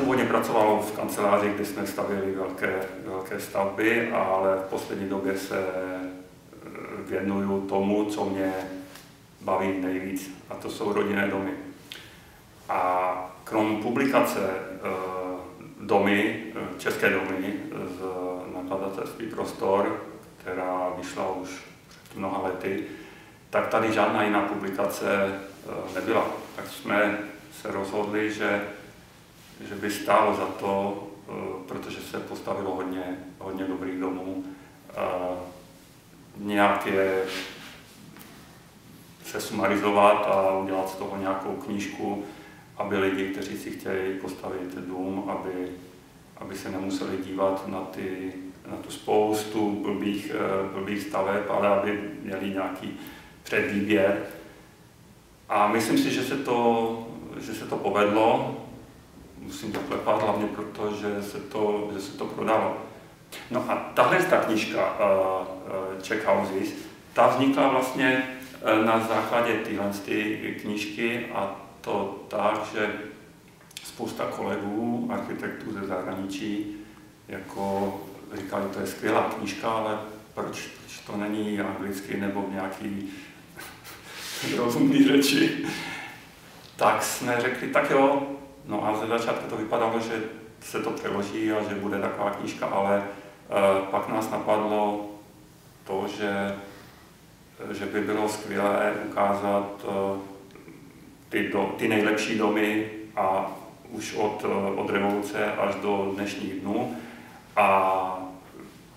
původně pracoval v kanceláři, kde jsme stavěli velké stavby, ale v poslední době se věnuju tomu, co mě baví nejvíc, a to jsou rodinné domy. A krom publikace České domy z nakladatelství Prostor, která vyšla už před mnoha lety, tak tady žádná jiná publikace nebyla. Tak jsme se rozhodli, že by stálo za to, protože se postavilo hodně dobrých domů, nějak je sesumarizovat a udělat z toho nějakou knížku, aby lidi, kteří si chtějí postavit dům, aby se nemuseli dívat na tu spoustu blbých staveb, ale aby měli nějaký předvýběr. A myslím si, že se to povedlo. Musím to klepat, hlavně proto, že se to prodalo. No a tahle knížka Czech Houses, ta vznikla vlastně na základě téhle knížky, a to tak, že spousta kolegů, architektů ze zahraničí, jako říkali, to je skvělá knížka, ale proč to není anglicky nebo v nějaký rozumný řeči. Tak jsme řekli, tak jo, no a ze začátku to vypadalo, že se to přeloží a že bude taková knížka, ale pak nás napadlo to, že by bylo skvělé ukázat ty nejlepší domy a už od revoluce až do dnešních dnů. A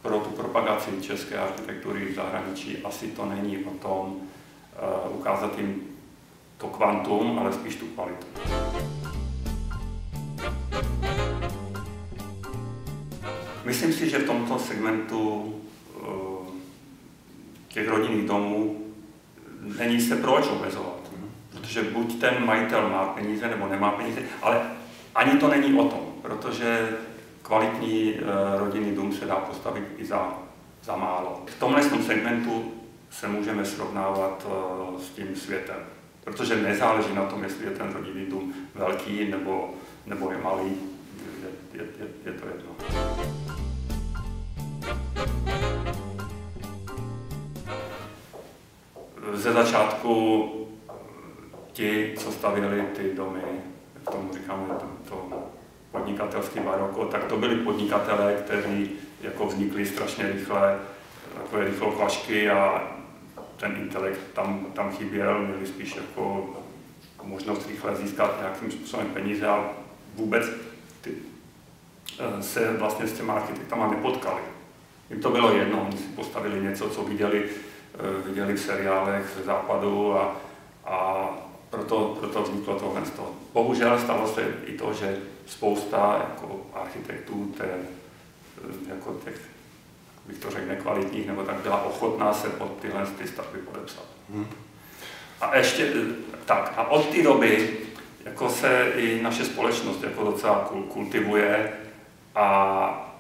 pro tu propagaci české architektury v zahraničí asi to není o tom ukázat jim to kvantum, ale spíš tu kvalitu. Myslím si, že v tomto segmentu těch rodinných domů není se proč omezovat, protože buď ten majitel má peníze nebo nemá peníze, ale ani to není o tom, protože kvalitní rodinný dům se dá postavit i za málo. V tomhle segmentu se můžeme srovnávat s tím světem, protože nezáleží na tom, jestli je ten rodinný dům velký nebo je malý, je to jedno. Ze začátku ti, co stavěli ty domy, k tomu říkáme to podnikatelský baroko, tak to byli podnikatelé, kteří jako vznikli strašně rychle, takové rychlokvašky, a ten intelekt tam chyběl, měli spíš jako možnost rychle získat nějakým způsobem peníze a vůbec se vlastně s těma architektama nepotkali. Jim to bylo jedno, oni si postavili něco, co viděli v seriálech ze západu, a proto vzniklo tohle. Bohužel stalo se i to, že spousta jako architektů, jako těch, bych to řekl, nekvalitních, nebo tak, byla ochotná se pod tyhle stavby podepsat. A ještě tak, a od té doby jako se i naše společnost jako docela kultivuje a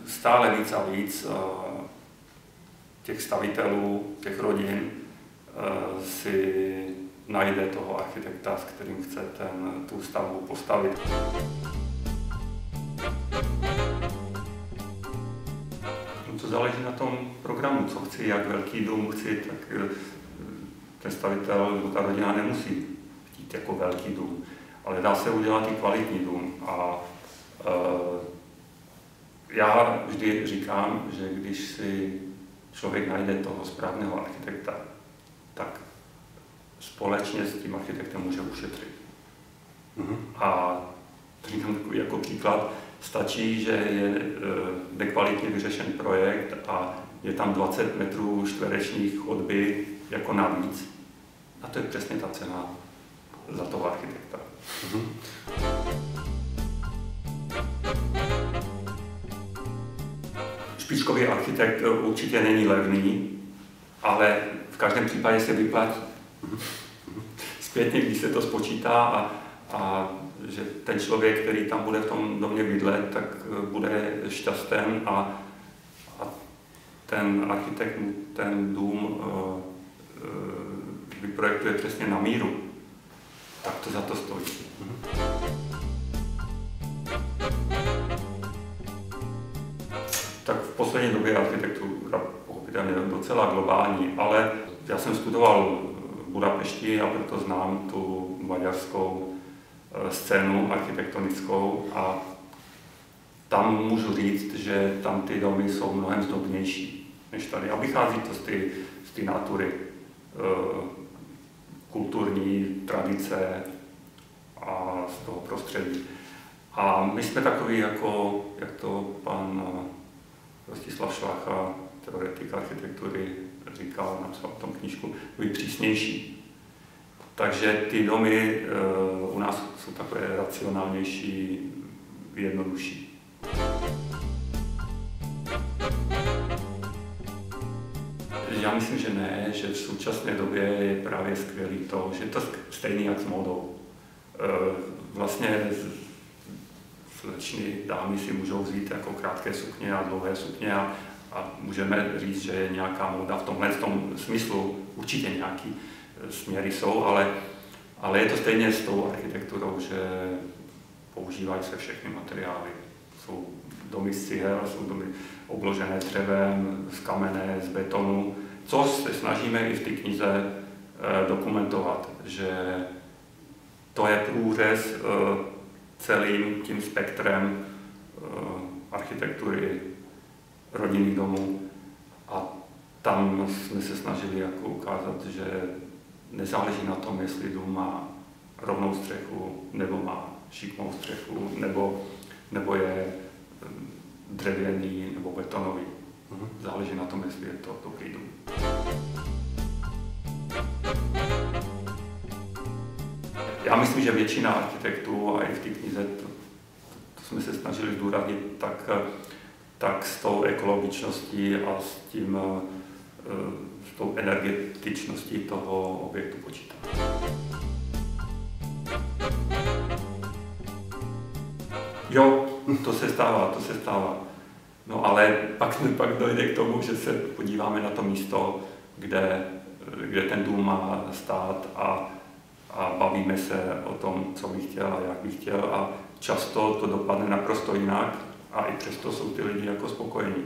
stále víc a víc těch stavitelů, těch rodin si najde toho architekta, s kterým chce tu stavbu postavit. To záleží na tom programu, co chci, jak velký dům chci, tak ten stavitel nebo ta rodina nemusí chtít jako velký dům, ale dá se udělat i kvalitní dům. A já vždy říkám, že když si člověk najde toho správného architekta, tak společně s tím architektem může ušetřit. A to říkám takový jako příklad, stačí, že je nekvalitně vyřešen projekt a je tam 20 metrů čtverečních chodby jako navíc. A to je přesně ta cena za toho architekta. Špičkový architekt určitě není levný, ale v každém případě se vyplatí. Zpětně, když se to spočítá a že ten člověk, který tam bude v tom domě bydlet, tak bude šťasten a ten architekt ten dům vyprojektuje přesně na míru, tak to za to stojí. Tak v poslední době architektura pochopitelně docela globální, ale já jsem studoval v Budapešti a proto znám tu maďarskou scénu architektonickou a tam můžu říct, že tam ty domy jsou mnohem zdobnější než tady. A vychází to z té natury, kulturní tradice a z toho prostředí. A my jsme takový, jako jak to pan Rostislav Švacha, teoretik architektury, říkal, napsal v tom knížku, byli přísnější. Takže ty domy u nás jsou takové racionálnější, jednodušší. Já myslím, že ne, že v současné době je právě skvělý to, že je to stejný jak s módou. Vlastně slečny dámy si můžou vzít jako krátké sukně a dlouhé sukně a můžeme říct, že je nějaká móda v tomhle smyslu, určitě nějaký směry jsou, ale je to stejně s tou architekturou, že používají se všechny materiály. Jsou domy z cihel, jsou domy obložené dřevem, z kamene, z betonu, což se snažíme i v té knize dokumentovat, že to je průřez celým tím spektrem architektury rodinných domů a tam jsme se snažili jako ukázat, že nezáleží na tom, jestli dům má rovnou střechu, nebo má šikmou střechu, nebo je dřevěný nebo betonový. Záleží na tom, jestli je to dobrý dům. Já myslím, že většina architektů, a i v té knize to jsme se snažili zdůraznit, tak s tou ekologičností a s tou energetičností toho objektu počítá. Jo, to se stává. No ale pak dojde k tomu, že se podíváme na to místo, kde ten dům má stát a bavíme se o tom, co bych chtěl a jak bych chtěl a často to dopadne naprosto jinak a i přesto jsou ty lidi jako spokojení.